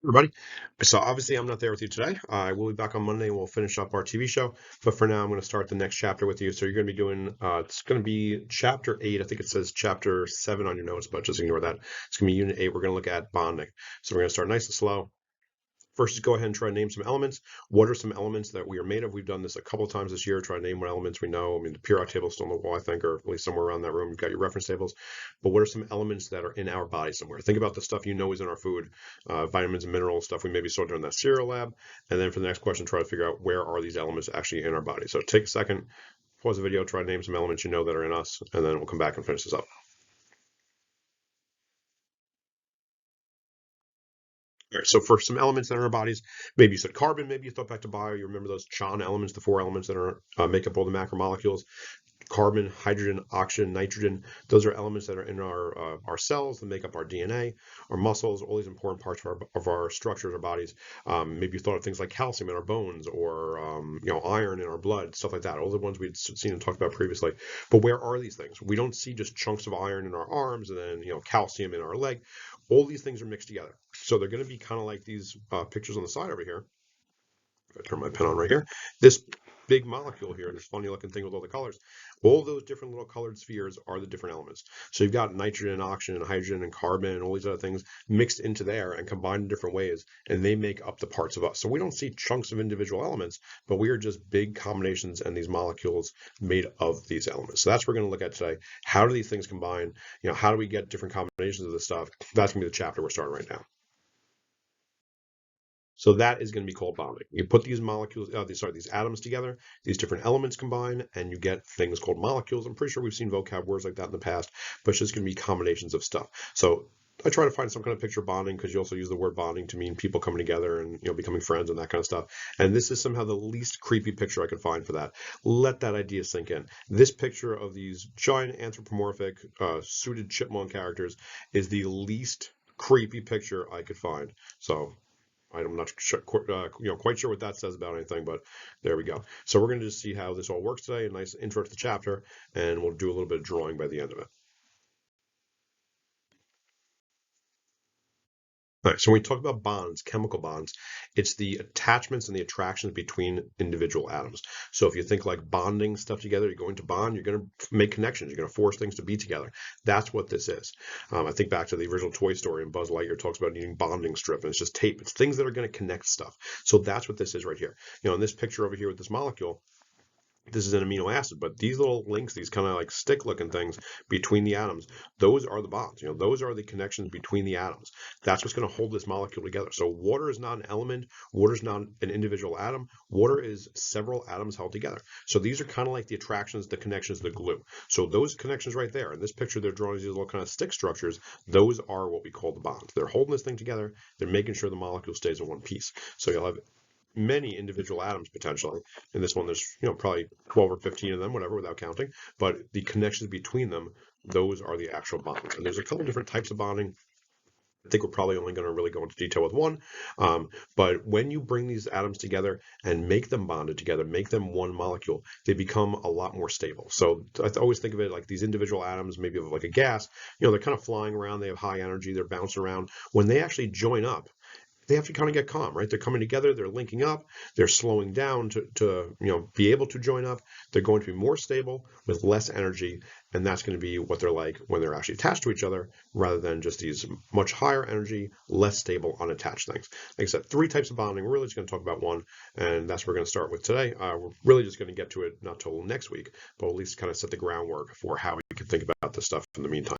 Everybody. So obviously I'm not there with you today. I will be back on Monday and we'll finish up our TV show. But for now, I'm going to start the next chapter with you. So you're going to be doing, it's going to be chapter 8. I think it says chapter 7 on your notes, but just ignore that. It's going to be unit 8. We're going to look at bonding. So we're going to start nice and slow. First, just go ahead and try to name some elements. What are some elements that we are made of? We've done this a couple of times this year. Try to name what elements we know. I mean, the periodic table is still on the wall, I think, or at least somewhere around that room. You've got your reference tables. But what are some elements that are in our body somewhere? Think about the stuff you know is in our food, vitamins and minerals, stuff we maybe saw during that cereal lab. And then for the next question, try to figure out where are these elements actually in our body. So take a second, pause the video, try to name some elements you know that are in us, and then we'll come back and finish this up. All right, so for some elements that are in our bodies, maybe you said carbon, maybe you thought back to bio. You remember those CHON elements, the 4 elements that are make up all the macromolecules. Carbon, hydrogen, oxygen, nitrogen. Those are elements that are in our cells that make up our DNA, our muscles, all these important parts of our structures, our bodies. Maybe you thought of things like calcium in our bones or iron in our blood, stuff like that. All the ones we'd seen and talked about previously. But where are these things? We don't see just chunks of iron in our arms and then calcium in our leg. All these things are mixed together. So they're going to be kind of like these pictures on the side over here. If I turn my pen on right here, this big molecule here, this funny looking thing with all the colors, all those different little colored spheres are the different elements. So you've got nitrogen, oxygen, hydrogen, and carbon, and all these other things mixed into there and combined in different ways, and they make up the parts of us. So we don't see chunks of individual elements, but we are just big combinations and these molecules made of these elements. So that's what we're going to look at today. How do these things combine? How do we get different combinations of this stuff? That's going to be the chapter we're starting right now. So that is going to be called bonding. You put these molecules, these atoms together, these different elements combine, and you get things called molecules. I'm pretty sure we've seen vocab words like that in the past, but it's just going to be combinations of stuff. So I try to find some kind of picture of bonding because you also use the word bonding to mean people coming together and becoming friends and that kind of stuff. And this is somehow the least creepy picture I could find for that. Let that idea sink in. This picture of these giant anthropomorphic suited chipmunk characters is the least creepy picture I could find. So I'm not sure, quite sure what that says about anything, but there we go. So we're going to just see how this all works today. A nice intro to the chapter, and we'll do a little bit of drawing by the end of it. All right, so when we talk about bonds, chemical bonds, it's the attachments and the attractions between individual atoms. So if you think like bonding stuff together, you're going to bond, you're going to make connections, you're going to force things to be together. That's what this is. I think back to the original Toy Story, and Buzz Lightyear talks about needing bonding strip, and it's just tape. It's things that are going to connect stuff. So that's what this is right here. In this picture over here with this molecule, this is an amino acid, but these little links, these kind of like stick looking things between the atoms, those are the bonds. Those are the connections between the atoms. That's what's going to hold this molecule together. So water is not an element. Water is not an individual atom. Water is several atoms held together. So these are kind of like the attractions, the connections, the glue. So those connections right there, in this picture, they're drawing these little kind of stick structures. Those are what we call the bonds. They're holding this thing together. They're making sure the molecule stays in one piece. So you'll have many individual atoms potentially. In this one, there's probably 12 or 15 of them, whatever, without counting. But the connections between them, those are the actual bonds. And there's a couple different types of bonding. I think we're probably only going to really go into detail with one. But when you bring these atoms together and make them bonded together, make them one molecule, they become a lot more stable. So I always think of it like these individual atoms, maybe of like a gas, they're kind of flying around, they have high energy, they're bouncing around. When they actually join up, they have to kind of get calm, right? They're coming together, they're linking up, they're slowing down to be able to join up. They're going to be more stable with less energy, and that's going to be what they're like when they're actually attached to each other, rather than just these much higher energy, less stable, unattached things. Like I said, 3 types of bonding. We're really just going to talk about one, and that's what we're going to start with today. We're really just going to get to it not till next week, but at least kind of set the groundwork for how we can think about this stuff in the meantime.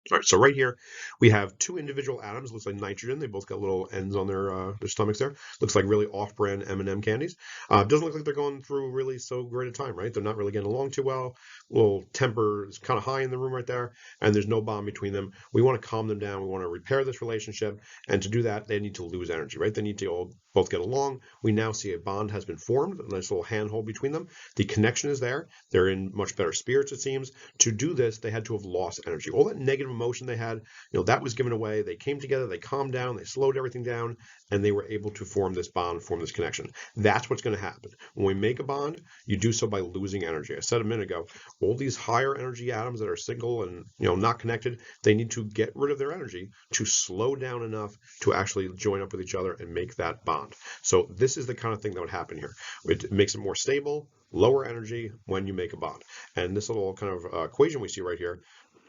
All right, so right here we have 2 individual atoms. Looks like nitrogen. They both got little ends on their stomachs there. Looks like really off-brand M&M candies. Doesn't look like they're going through really so great a time, right? They're not really getting along too well. Little temper is kind of high in the room right there, and there's no bond between them. We want to calm them down. We want to repair this relationship, and to do that, they need to lose energy, right? They need to both get along. We now see a bond has been formed, a nice little handhold between them. The connection is there. They're in much better spirits, it seems. To do this, they had to have lost energy. All that negative emotion they had, that was given away. They came together, they calmed down, they slowed everything down, and they were able to form this bond, form this connection. That's what's going to happen. When we make a bond, you do so by losing energy. I said a minute ago, all these higher energy atoms that are single and not connected, they need to get rid of their energy to slow down enough to actually join up with each other and make that bond. So this is the kind of thing that would happen here. It makes it more stable, lower energy when you make a bond. And this little kind of equation we see right here,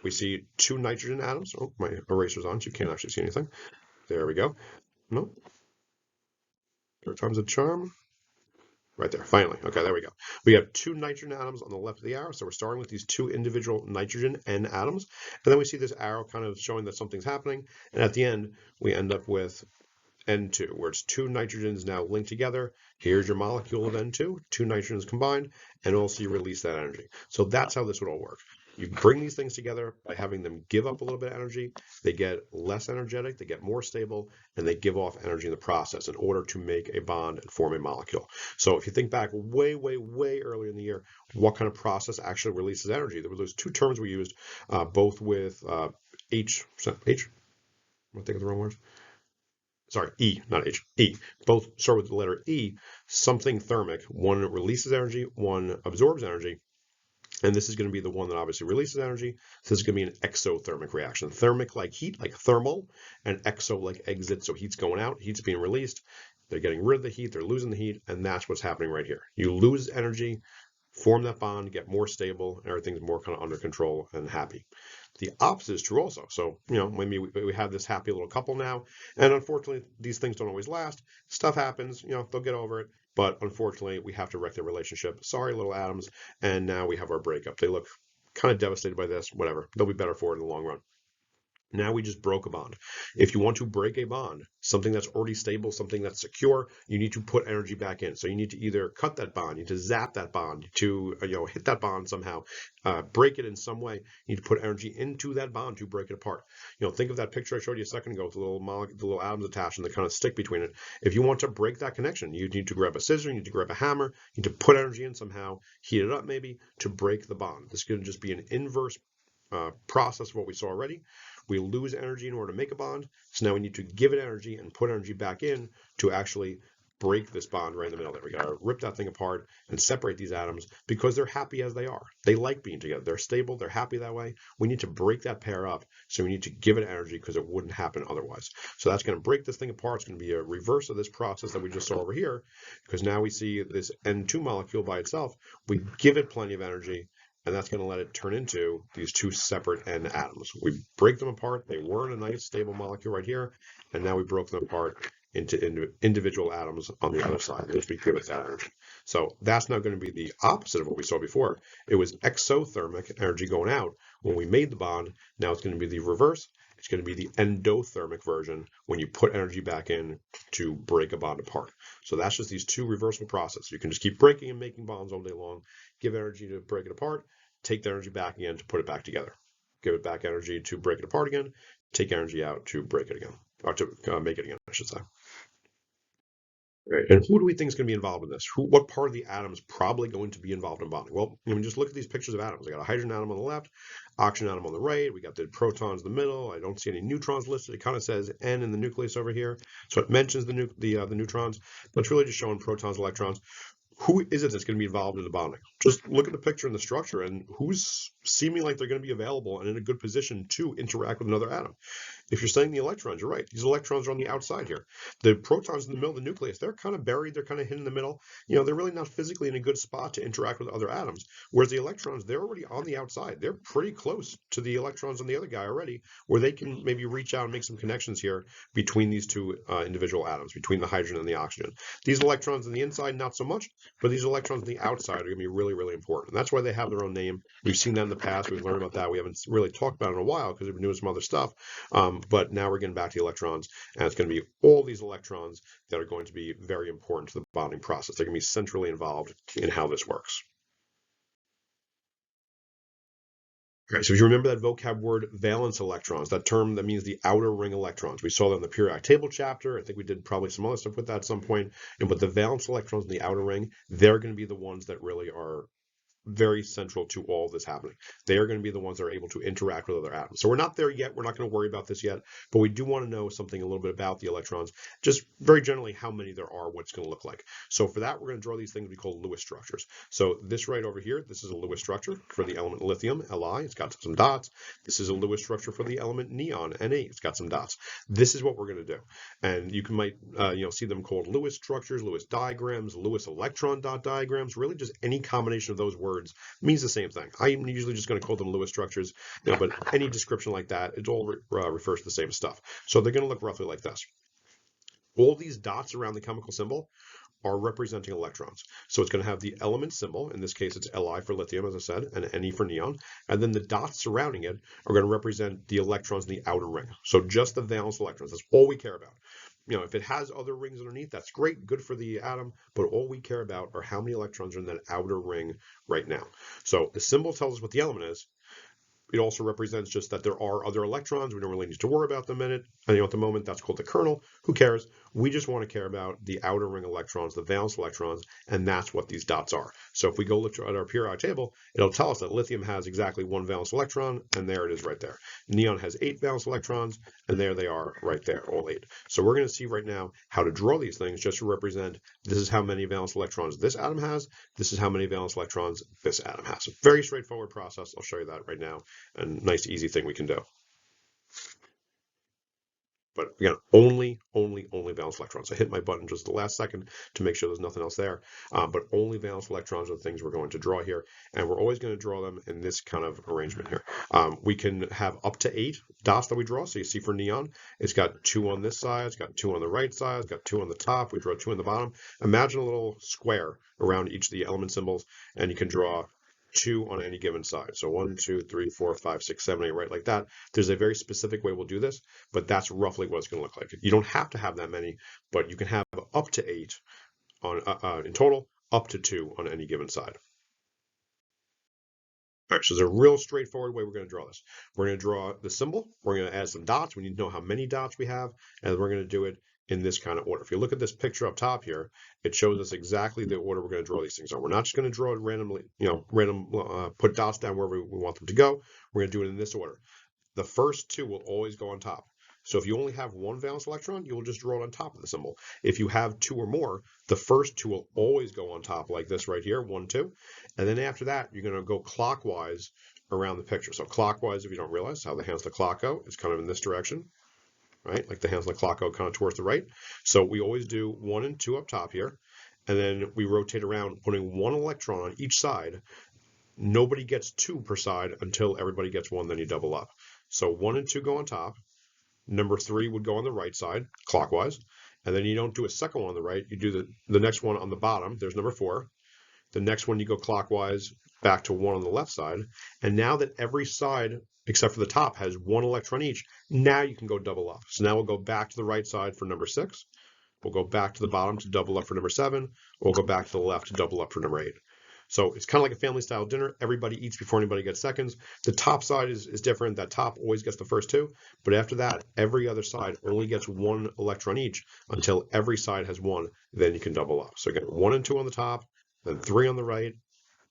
we see two nitrogen atoms. Oh, my eraser's on, so you can't actually see anything. There we go. No. Third time's a charm. Right there, finally. Okay, there we go. We have two nitrogen atoms on the left of the arrow, so we're starting with these two individual nitrogen N atoms. And then we see this arrow kind of showing that something's happening. And at the end, we end up with N2, where it's two nitrogens now linked together. Here's your molecule of N2, two nitrogens combined, and also you release that energy. So that's how this would all work. You bring these things together by having them give up a little bit of energy. They get less energetic, they get more stable, and they give off energy in the process in order to make a bond and form a molecule. So if you think back way, way, way earlier in the year, what kind of process actually releases energy? There were those two terms we used, both with H, am I thinking of the wrong words? Sorry, E, not H, E. Both start with the letter E, something thermic. One releases energy, one absorbs energy. And this is going to be the one that obviously releases energy. So this is going to be an exothermic reaction. Thermic like heat, like thermal, and exo like exit. So heat's going out, heat's being released. They're getting rid of the heat, they're losing the heat, and that's what's happening right here. You lose energy, form that bond, get more stable, and everything's more kind of under control and happy. The opposite is true also. So, maybe we have this happy little couple now, and unfortunately, these things don't always last. Stuff happens, they'll get over it, but unfortunately, we have to wreck their relationship. Sorry, little atoms, and now we have our breakup. They look kind of devastated by this, whatever. They'll be better for it in the long run. Now we just broke a bond. If you want to break a bond, something that's already stable, something that's secure, you need to put energy back in. So you need to either cut that bond, you need to zap that bond, to hit that bond somehow, break it in some way. You need to put energy into that bond to break it apart. Think of that picture I showed you a second ago with the little atoms attached and the kind of stick between it. If you want to break that connection, you need to grab a scissor, you need to grab a hammer, you need to put energy in somehow, heat it up maybe to break the bond. This is going to just be an inverse process of what we saw already. We lose energy in order to make a bond. So now we need to give it energy and put energy back in to actually break this bond right in the middle there. We got to rip that thing apart and separate these atoms because they're happy as they are. They like being together. They're stable. They're happy that way. We need to break that pair up. So we need to give it energy because it wouldn't happen otherwise. So that's going to break this thing apart. It's going to be a reverse of this process that we just saw over here, because now we see this N2 molecule by itself. We give it plenty of energy, and that's going to let it turn into these two separate N atoms. We break them apart. They were in a nice stable molecule right here, and now we broke them apart into individual atoms on the other side, which we give it that energy. So that's now going to be the opposite of what we saw before. It was exothermic energy going out when we made the bond. Now it's going to be the reverse. It's going to be the endothermic version when you put energy back in to break a bond apart. So that's just these two reversible processes. You can just keep breaking and making bonds all day long, give energy to break it apart, take the energy back again to put it back together. Give it back energy to break it apart again, take energy out to break it again, or to make it again, I should say. Right. And who do we think is going to be involved in this? What part of the atom is probably going to be involved in bonding? Well, just look at these pictures of atoms. I got a hydrogen atom on the left, oxygen atom on the right. We got the protons in the middle. I don't see any neutrons listed. It kind of says N in the nucleus over here, so it mentions the neutrons, but it's really just showing protons, electrons. Who is it that's going to be involved in the bonding? Just look at the picture and the structure, and who's seeming like they're going to be available and in a good position to interact with another atom. If you're saying the electrons, you're right. These electrons are on the outside here. The protons in the middle of the nucleus, they're kind of buried. They're kind of hidden in the middle. They're really not physically in a good spot to interact with other atoms. Whereas the electrons, they're already on the outside. They're pretty close to the electrons on the other guy already, where they can maybe reach out and make some connections here between these two individual atoms, between the hydrogen and the oxygen. These electrons on the inside, not so much, but these electrons on the outside are going to be really, really important. And that's why they have their own name. We've seen that in the past. We've learned about that. We haven't really talked about it in a while because we've been doing some other stuff. But now we're getting back to the electrons, and it's going to be all these electrons that are going to be very important to the bonding process. They're going to be centrally involved in how this works. Okay, so if you remember that vocab word, valence electrons, that term that means the outer ring electrons. We saw that in the periodic table chapter. I think we did probably some other stuff with that at some point. But the valence electrons in the outer ring, they're going to be the ones that really are very central to all this happening. They are going to be the ones that are able to interact with other atoms. So we're not there yet. We're not going to worry about this yet, but we do want to know something a little bit about the electrons, just very generally how many there are, what it's going to look like. So for that, we're going to draw these things we call Lewis structures. So this right over here, this is a Lewis structure for the element lithium, Li. It's got some dots. This is a Lewis structure for the element neon, Na. It's got some dots. This is what we're going to do. And you might see them called Lewis structures, Lewis diagrams, Lewis electron dot diagrams. Really, just any combination of those words means the same thing. I'm usually just going to call them Lewis structures, but any description like that, it all refers to the same stuff. So they're going to look roughly like this. All these dots around the chemical symbol are representing electrons. So it's going to have the element symbol. In this case, it's Li for lithium, as I said, and Ne for neon. And then the dots surrounding it are going to represent the electrons in the outer ring. So just the valence electrons. That's all we care about. If it has other rings underneath, that's great, good for the atom, but all we care about are how many electrons are in that outer ring right now. So the symbol tells us what the element is. It also represents just that there are other electrons. We don't really need to worry about them in it. And at the moment, that's called the kernel. Who cares? We just want to care about the outer ring electrons, the valence electrons, and that's what these dots are. So if we go look at our periodic table, it'll tell us that lithium has exactly 1 valence electron, and there it is right there. Neon has 8 valence electrons, and there they are right there, all 8. So we're going to see right now how to draw these things just to represent this is how many valence electrons this atom has, this is how many valence electrons this atom has. Very straightforward process. I'll show you that right now. And nice, easy thing we can do. But again, only valence electrons. I hit my button just the last second to make sure there's nothing else there. But only valence electrons are the things we're going to draw here. And we're always going to draw them in this kind of arrangement here. We can have up to 8 dots that we draw. So you see for neon, it's got 2 on this side, it's got 2 on the right side, it's got 2 on the top, we draw 2 on the bottom. Imagine a little square around each of the element symbols, and you can draw 2 on any given side. So 1, 2, 3, 4, 5, 6, 7, 8, right like that. There's a very specific way we'll do this, but that's roughly what it's going to look like. You don't have to have that many, but you can have up to 8 on in total, up to 2 on any given side. All right, so there's a real straightforward way we're going to draw this. We're going to draw the symbol. We're going to add some dots. We need to know how many dots we have, and we're going to do it in this kind of order. If you look at this picture up top here, it shows us exactly the order we're going to draw these things on. We're not just going to draw it randomly, put dots down wherever we want them to go. We're going to do it in this order. The first 2 will always go on top. So if you only have 1 valence electron, you will just draw it on top of the symbol. If you have 2 or more, the first 2 will always go on top like this right here, 1, 2. And then after that, you're going to go clockwise around the picture. So clockwise, if you don't realize how the hands of the clock go, is kind of in this direction. Right? Like the hands on the clock go kind of towards the right. So we always do 1 and 2 up top here. And then we rotate around, putting 1 electron on each side. Nobody gets 2 per side until everybody gets 1, then you double up. So 1 and 2 go on top. Number 3 would go on the right side, clockwise. And then you don't do a second one on the right. You do the next one on the bottom. There's number 4. The next one you go clockwise back to 1 on the left side. And now that every side except for the top has 1 electron each, now you can go double up. So now we'll go back to the right side for number 6. We'll go back to the bottom to double up for number 7. We'll go back to the left to double up for number 8. So it's kind of like a family style dinner. Everybody eats before anybody gets seconds. The top side is different. That top always gets the first 2. But after that, every other side only gets 1 electron each until every side has 1. Then you can double up. So again, 1 and 2 on the top, then 3 on the right,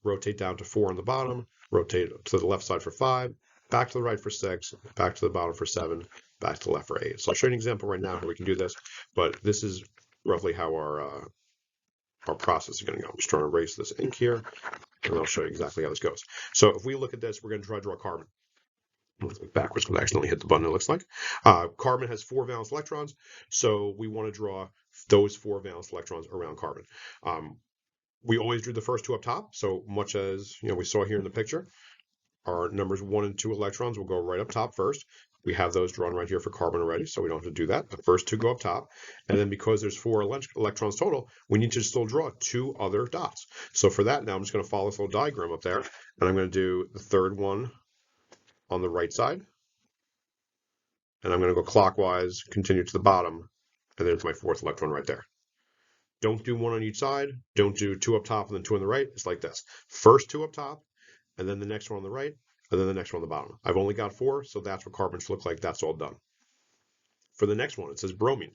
rotate down to 4 on the bottom, rotate to the left side for 5, back to the right for 6, back to the bottom for 7, back to the left for 8. So I'll show you an example right now how we can do this, but this is roughly how our process is going to go. I'm just trying to erase this ink here, and I'll show you exactly how this goes. So if we look at this, we're going to try to draw carbon. Let's look backwards because I accidentally hit the button, it looks like. Carbon has 4 valence electrons, so we want to draw those 4 valence electrons around carbon. We always drew the first 2 up top, so much as we saw here in the picture. Our numbers 1 and 2 electrons will go right up top first. We have those drawn right here for carbon already, so we don't have to do that. The first 2 go up top. And then because there's 4 electrons total, we need to still draw 2 other dots. So for that, now I'm just going to follow this little diagram up there. And I'm going to do the third one on the right side. And I'm going to go clockwise, continue to the bottom. And there's my 4th electron right there. Don't do 1 on each side. Don't do 2 up top and then 2 on the right. It's like this. First 2 up top, and then the next one on the right, and then the next one on the bottom. I've only got 4, so that's what carbon should look like. That's all done. For the next one, it says bromine.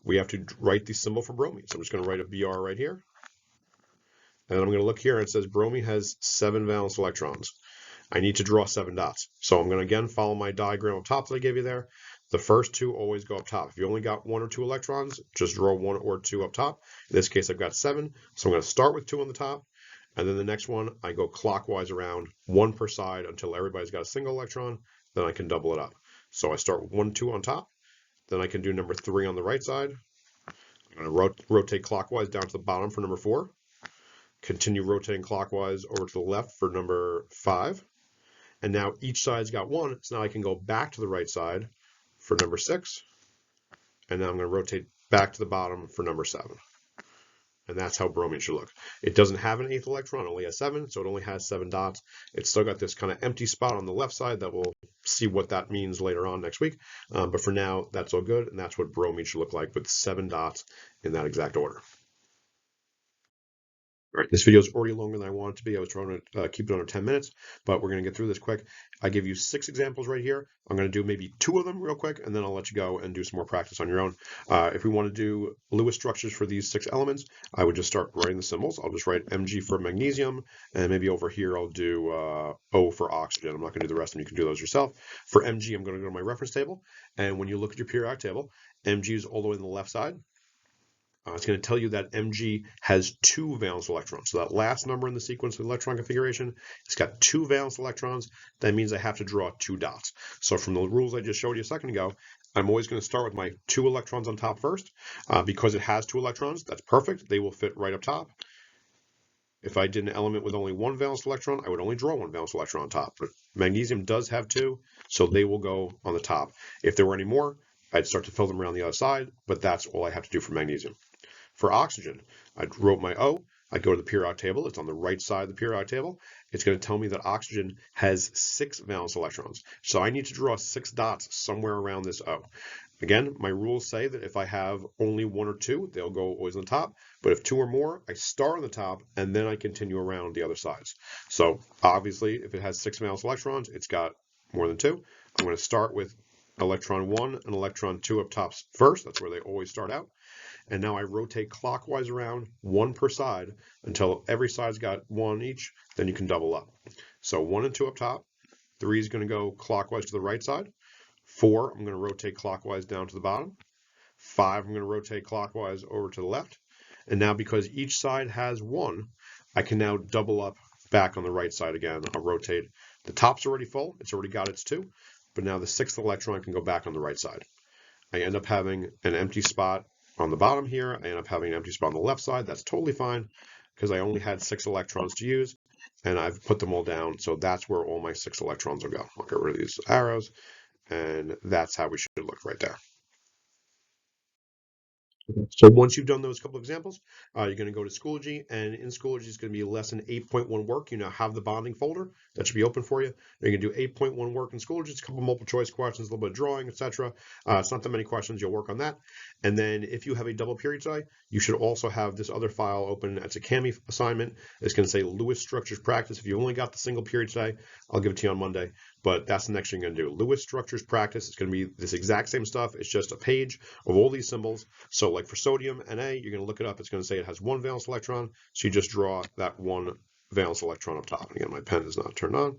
We have to write the symbol for bromine. So I'm just going to write a BR right here. And I'm going to look here and it says bromine has 7 valence electrons. I need to draw 7 dots. So I'm going to again follow my diagram up top that I gave you there. The first 2 always go up top. If you only got 1 or 2 electrons, just draw 1 or 2 up top. In this case, I've got 7. So I'm going to start with 2 on the top. And then the next one, I go clockwise around, 1 per side until everybody's got a single electron. Then I can double it up. So I start with 1, 2 on top. Then I can do number 3 on the right side. I'm going to rotate clockwise down to the bottom for number 4. Continue rotating clockwise over to the left for number 5. And now each side's got 1, so now I can go back to the right side for number 6. And now I'm going to rotate back to the bottom for number 7. And that's how bromine should look. It doesn't have an 8th electron, it only has 7, so it only has 7 dots. It's still got this kind of empty spot on the left side that we'll see what that means later on next week. But for now, that's all good, and that's what bromine should look like with 7 dots in that exact order. All right, this video is already longer than I want it to be. I was trying to keep it under 10 minutes, but we're going to get through this quick. I give you 6 examples right here. I'm going to do maybe 2 of them real quick, and then I'll let you go and do some more practice on your own. If we want to do Lewis structures for these 6 elements, I would just start writing the symbols. I'll just write Mg for magnesium, and maybe over here I'll do O for oxygen. I'm not going to do the rest of them. You can do those yourself. For Mg, I'm going to go to my reference table, and when you look at your periodic table, Mg is all the way on the left side. It's going to tell you that Mg has 2 valence electrons. So that last number in the sequence of the electron configuration, it's got 2 valence electrons. That means I have to draw 2 dots. So from the rules I just showed you a second ago, I'm always going to start with my 2 electrons on top first. Because it has 2 electrons, that's perfect. They will fit right up top. If I did an element with only 1 valence electron, I would only draw 1 valence electron on top. But magnesium does have 2, so they will go on the top. If there were any more, I'd start to fill them around the other side, but that's all I have to do for magnesium. For oxygen, I wrote my O. I go to the periodic table. It's on the right side of the periodic table. It's going to tell me that oxygen has 6 valence electrons. So I need to draw 6 dots somewhere around this O. Again, my rules say that if I have only 1 or 2, they'll go always on the top. But if 2 or more, I start on the top and then I continue around the other sides. So obviously, if it has 6 valence electrons, it's got more than 2. I'm going to start with electron 1 and electron 2 up top first. That's where they always start out. And now I rotate clockwise around, 1 per side, until every side's got 1 each, then you can double up. So 1 and 2 up top, 3 is going to go clockwise to the right side, 4 I'm going to rotate clockwise down to the bottom, 5 I'm going to rotate clockwise over to the left, and now because each side has 1, I can now double up back on the right side again. I'll rotate, the top's already full, it's already got its 2, but now the 6th electron can go back on the right side. I end up having an empty spot on the bottom here. I end up having an empty spot on the left side. That's totally fine because I only had 6 electrons to use and I've put them all down. So that's where all my 6 electrons will go. I'll get rid of these arrows and that's how we should look right there. So once you've done those couple of examples, you're going to go to Schoology, and in Schoology is going to be lesson 8.1 work. You now have the bonding folder that should be open for you. You're going to do 8.1 work in Schoology. It's a couple of multiple choice questions, a little bit of drawing, etc. It's not that many questions. You'll work on that. And then if you have a double period today, you should also have this other file open. It's a CAMI assignment. It's going to say Lewis Structures Practice. If you only got the single period today, I'll give it to you on Monday. But that's the next thing you're going to do. Lewis Structures Practice. It's going to be this exact same stuff. It's just a page of all these symbols. So like for sodium, Na, you're going to look it up. It's going to say it has 1 valence electron. So you just draw that 1 valence electron up top. And again, my pen is not turned on.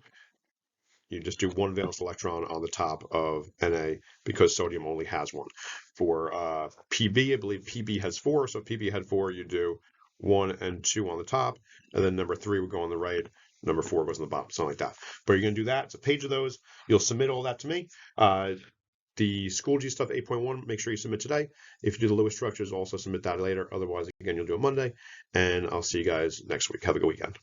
You just do 1 valence electron on the top of Na because sodium only has 1. For Pb, I believe Pb has 4. So if Pb had 4, you do 1 and 2 on the top. And then number 3 would go on the right. Number 4 goes on the bottom, something like that. But you're going to do that. It's a page of those. You'll submit all that to me. The Schoology stuff 8.1, make sure you submit today. If you do the Lewis structures, also submit that later. Otherwise, again, you'll do it Monday. And I'll see you guys next week. Have a good weekend.